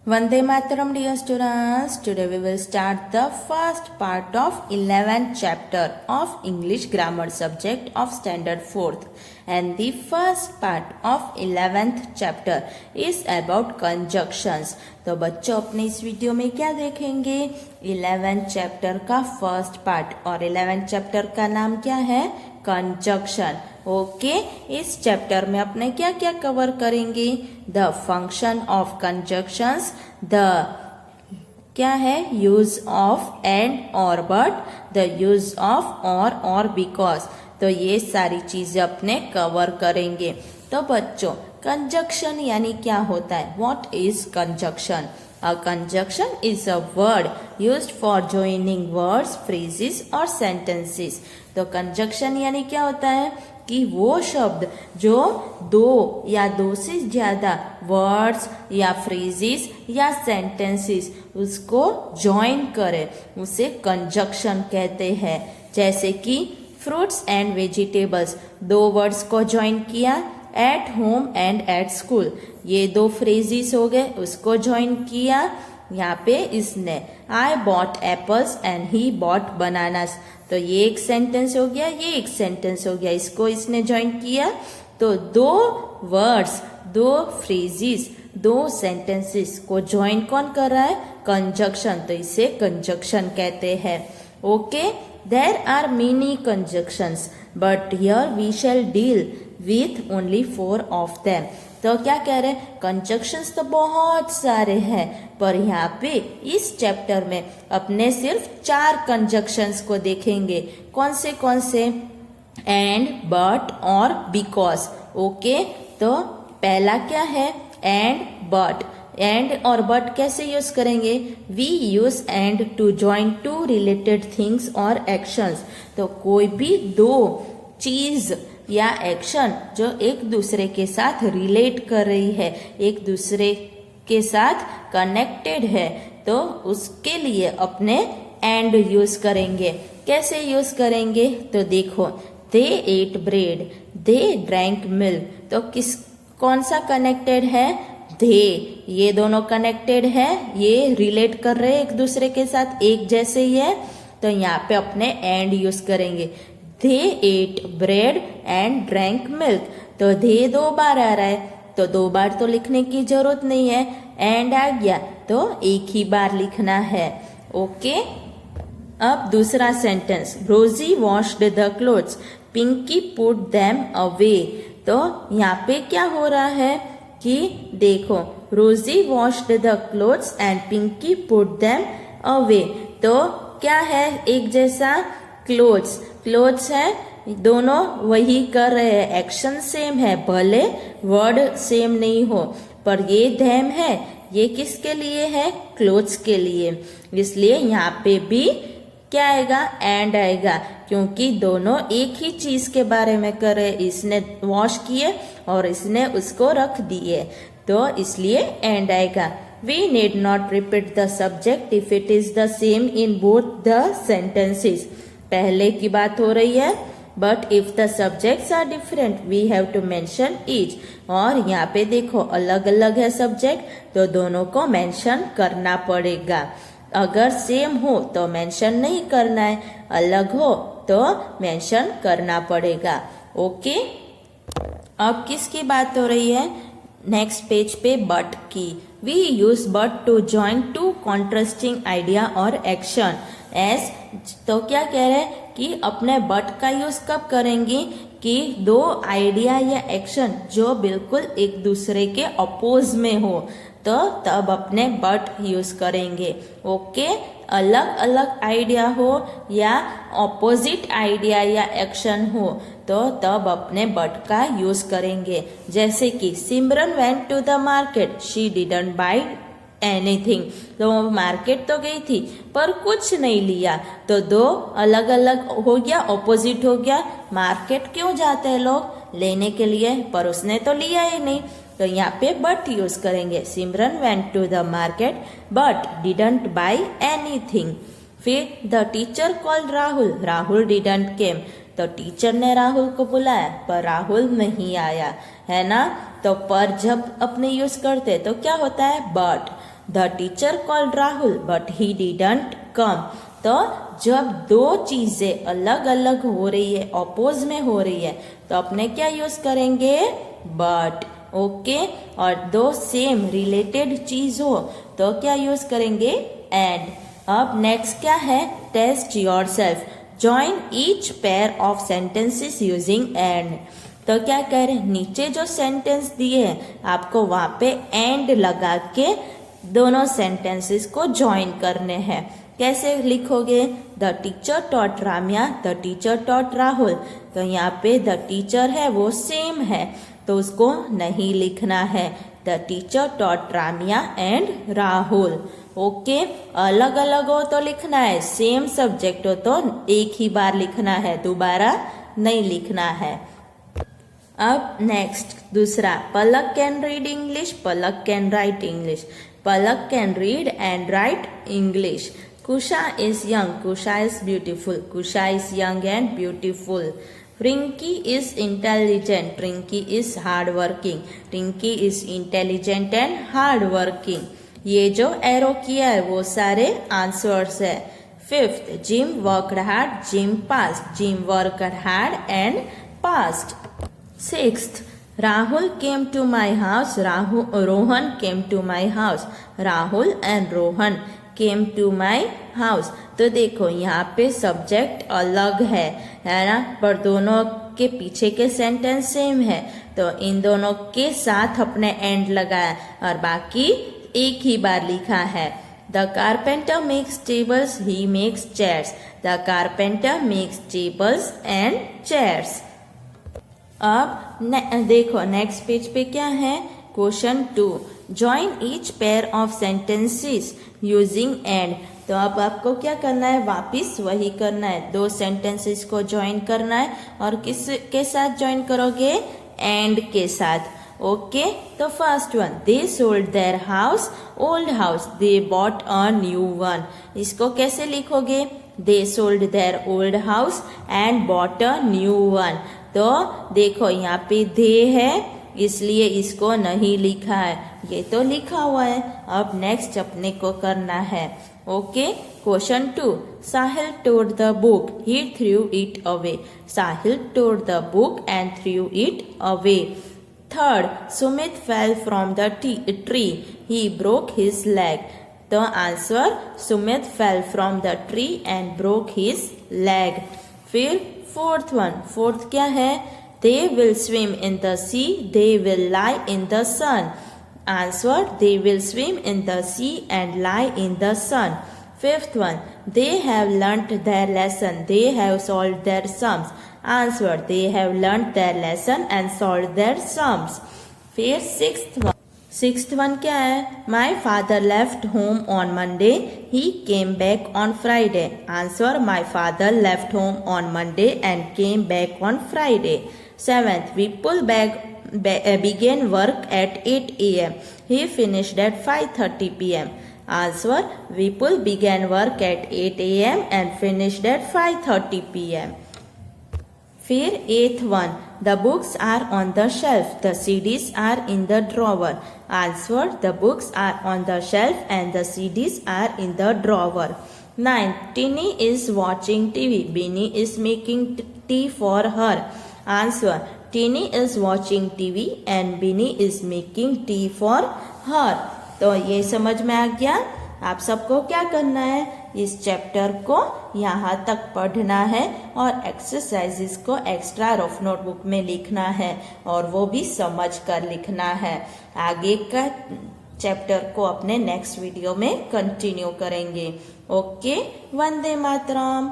Vande Mataram, dear students. Today we will start the first part of 11th chapter of English grammar subject of standard 4th. And the first part of 11th chapter is about conjunctions. तो बच्चों अपने इस video में क्या देखेंगे? 11th chapter का first part, और 11th chapter का नाम क्या है? कंजक्शन. ओके, इस चैप्टर में अपने क्या क्या कवर करेंगे? The function of conjunctions, the क्या है? यूज ऑफ एंड और बट, द यूज ऑफ और बिकॉज. तो ये सारी चीजें अपने कवर करेंगे. तो बच्चों, कंजक्शन यानी क्या होता है? What is conjunction? A conjunction is a word used for joining words, phrases or sentences. तो conjunction यानी क्या होता है? कि वो शब्द जो दो या दो से ज्यादा वर्ड्स या फ्रेजेस या सेंटेंसेस उसको ज्वाइन करे, उसे कंजक्शन कहते हैं. जैसे कि फ्रूट्स एंड वेजिटेबल्स, दो वर्ड्स को ज्वाइन किया, at home and at school, ये दो फ्रेजेस हो गए, उसको ज्वाइन किया. यहाँ पे इसने I bought apples and he bought bananas, तो ये एक सेंटेंस हो गया, ये एक सेंटेंस हो गया, इसको इसने ज्वाइन किया. तो दो वर्ड्स, दो फ्रेजेस, दो सेंटेंसेस को ज्वाइन कौन कर रहा है? कंजक्शन. तो इसे कंजक्शन कहते हैं. Okay, there are many conjunctions but here we shall deal with only 4 of them. तो क्या कह रहे हैं? कंजक्शंस तो बहुत सारे हैं, पर यहाँ पे इस चैप्टर में अपने सिर्फ 4 कंजक्शंस को देखेंगे. कौन से? एंड, बट और बिकॉज. ओके, तो पहला क्या है? And, but. एंड और बट कैसे यूज करेंगे? We use and to join two related things और एक्शंस. तो कोई भी दो चीज या एक्शन जो एक दूसरे के साथ रिलेट कर रही है, एक दूसरे के साथ कनेक्टेड है, तो उसके लिए अपने एंड यूज करेंगे. कैसे यूज करेंगे? तो देखो, दे एट ब्रेड, दे ड्रैंक मिल्क. तो कौन सा कनेक्टेड है? दे. ये दोनों कनेक्टेड है, ये रिलेट कर रहे हैं एक दूसरे के साथ, एक जैसे ही है. तो यहाँ पे अपने एंड यूज करेंगे. They ate bread and drank milk. तो दे 2 बार आ रहा है, तो 2 बार तो लिखने की जरूरत नहीं है. एंड आ गया तो एक ही बार लिखना है. ओके, अब दूसरा sentence, Rosie washed the clothes, Pinky put them away. तो यहाँ पे क्या हो रहा है कि देखो, Rosie washed the clothes and Pinky put them away. तो क्या है? एक जैसा क्लोथ्स है, दोनों वही कर रहे हैं, एक्शन सेम है, भले वर्ड सेम नहीं हो, पर ये देम है, ये किसके लिए है? क्लोथ्स के लिए. इसलिए यहाँ पे भी क्या आएगा? एंड आएगा, क्योंकि दोनों एक ही चीज के बारे में कर रहे. इसने वॉश किए और इसने उसको रख दिए, तो इसलिए एंड आएगा. We need not repeat the subject if it is the same in both the sentences. पहले की बात हो रही है, but if the subjects are different, we have to mention each. और यहाँ पे देखो, अलग अलग है सब्जेक्ट, तो दोनों को मेंशन करना पड़ेगा. अगर सेम हो तो मेंशन नहीं करना है, अलग हो तो मेंशन करना पड़ेगा. ओके, अब किसकी बात हो रही है? नेक्स्ट पेज पे बट की. We use but to join two contrasting idea और एक्शन एस. तो क्या कह रहे हैं कि अपने बट का यूज कब करेंगे? कि दो आइडिया या एक्शन जो बिल्कुल एक दूसरे के अपोज में हो, तो तब अपने बट यूज करेंगे. ओके, अलग अलग आइडिया हो या ऑपोजिट आइडिया या एक्शन हो, तो तब अपने बट का यूज करेंगे. जैसे कि Simran went to the market, she didn't buy anything. तो वो मार्केट तो गई थी पर कुछ नहीं लिया, तो दो अलग अलग हो गया, ऑपोजिट हो गया. मार्केट क्यों जाते हैं लोग? लेने के लिए, पर उसने तो लिया ही नहीं, तो यहाँ पे बट यूज करेंगे. Simran went to the market but didn't buy anything. फिर the teacher called Rahul, Rahul didn't came. तो टीचर ने राहुल को बुलाया पर राहुल नहीं आया, है ना. तो पर जब अपने यूज करते तो क्या होता है? But. The teacher called Rahul but he didn't come. तो जब दो चीजें अलग अलग हो रही है, अपोज में हो रही है, तो अपने क्या यूज करेंगे, बट। ओके, और दो सेम रिलेटेड चीज हो तो क्या यूज करेंगे, एंड। अब नेक्स्ट क्या है, test yourself, join each pair of sentences using and. तो क्या कह रहे, नीचे जो सेंटेंस दिए हैं आपको वहां पे एंड लगा के दोनों सेंटेंसेस को ज्वाइन करने हैं। कैसे लिखोगे, the teacher taught Ramya, the teacher taught Rahul. तो यहाँ पे द टीचर है वो सेम है तो उसको नहीं लिखना है, the teacher taught Ramya and Rahul. Okay, अलग अलग हो तो लिखना है, सेम सब्जेक्ट हो तो एक ही बार लिखना है, दोबारा नहीं लिखना है। अब नेक्स्ट दूसरा, Palak can read English, Palak can write English. Palak can read and write English. Kusha is young, Kusha is beautiful, Kusha is young and beautiful. Rinki is intelligent, Rinki is hardworking, Rinki is intelligent and hardworking. ये जो arrow किया है वो सारे answers है। Fifth, Jim worked hard, Jim passed, Jim worked hard and passed. Sixth, Rahul came to my house, Rohan came to my house, Rahul and Rohan came to my house. तो देखो यहाँ पे subject अलग है ना, पर दोनों के पीछे के सेंटेंस सेम है, तो इन दोनों के साथ अपने एंड लगाया और बाकी एक ही बार लिखा है। The carpenter makes tables, he makes chairs, the carpenter makes tables and chairs. अब देखो नेक्स्ट पेज पे क्या है, question 2, join each pair of sentences using and. तो अब आपको क्या करना है, वापिस वही करना है, दो सेंटेंसेस को ज्वाइन करना है और किस के साथ ज्वाइन करोगे, एंड के साथ। ओके, तो first one, they sold their house, old house, they bought a new one. इसको कैसे लिखोगे, they sold their old house and bought a new one. तो देखो यहाँ पे दे है इसलिए इसको नहीं लिखा है, ये तो लिखा हुआ है। अब नेक्स्ट अपने को करना है। Okay, question 2, Sahil tore the book, he threw it away, Sahil tore the book and threw it away. Third, Sumit fell from the tree, he broke his leg. The answer, Sumit fell from the tree and broke his leg. फिर fourth one, fourth क्या है, they will swim in the sea, they will lie in the sun. Answer, they will swim in the sea and lie in the sun. Fifth one, they have learnt their lesson, they have solved their sums. Answer, they have learnt their lesson and solved their sums. फिर sixth one क्या है, My father left home on Monday, he came back on Friday. Answer, my father left home on Monday and came back on Friday. Seventh, Vipul began work at 8 a.m. He finished at 5:30 p.m. Answer, Vipul began work at 8 a.m. and finished at 5:30 p.m. फिर eighth one, the books are on the shelf, the CDs are in the drawer. Answer, the books are on the shelf and the CDs are in the drawer. Ninth, Tini is watching TV, Bini is making tea for her. Answer, Tini is watching TV and Bini is making tea for her. तो ये समझ में आ गया। आप सबको क्या करना है, इस चैप्टर को यहाँ तक पढ़ना है और एक्सरसाइजेस को एक्स्ट्रा रफ नोटबुक में लिखना है और वो भी समझ कर लिखना है। आगे का चैप्टर को अपने नेक्स्ट वीडियो में कंटिन्यू करेंगे। ओके, वंदे मातरम।